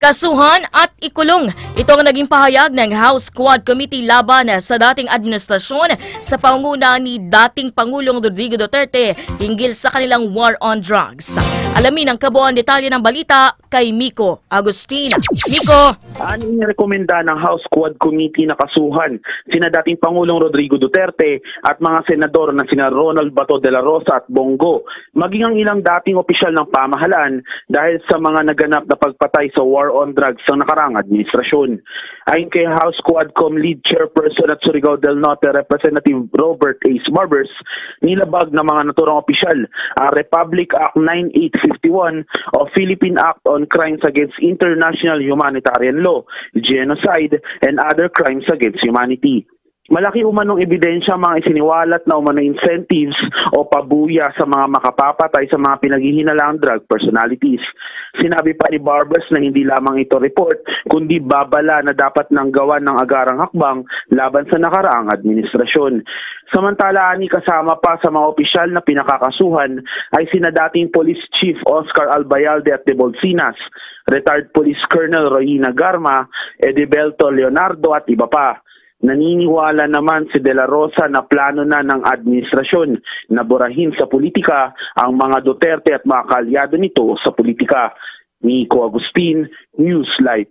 Kasuhan at ikulong. Ito ang naging pahayag ng House Quad Committee laban sa dating administrasyon sa pangunguna ni dating Pangulong Rodrigo Duterte hinggil sa kanilang war on drugs. Alamin ang kabuuan detalye ng balita kay Miko Agustin. Miko! Inirekomenda ng House Quad Committee na kasuhan sina dating Pangulong Rodrigo Duterte at mga senador na sina Ronald Bato de la Rosa at Bongo, maging ang ilang dating opisyal ng pamahalaan dahil sa mga naganap na pagpatay sa war on drugs sa nakaraang administrasyon. Ayon kay House Quadcom Lead Chairperson at Surigao del Norte Representative Robert A. Barbers, nilabag ng mga naturang opisyal ang Republic Act 9851 o Philippine Act on Crimes Against International Humanitarian Law, Genocide, and Other Crimes Against Humanity. Malaki umanong ebidensya mga isiniwalat na umanong incentives o pabuya sa mga makapapatay sa mga pinaghihinalang drug personalities. Sinabi pa ni Barbers na hindi lamang ito report, kundi babala na dapat nang gawan ng agarang hakbang laban sa nakaraang administrasyon. Samantala, kasama pa sa mga opisyal na pinakakasuhan ay sina dating Police Chief Oscar Albayalde at de Bolsinas, retired Police Colonel Rohina Garma, Edibelto Leonardo at iba pa. Naniniwala naman si De La Rosa na plano na ng administrasyon na burahin sa politika ang mga Duterte at mga kaalyado nito sa politika. Miko Agustin, Newslight.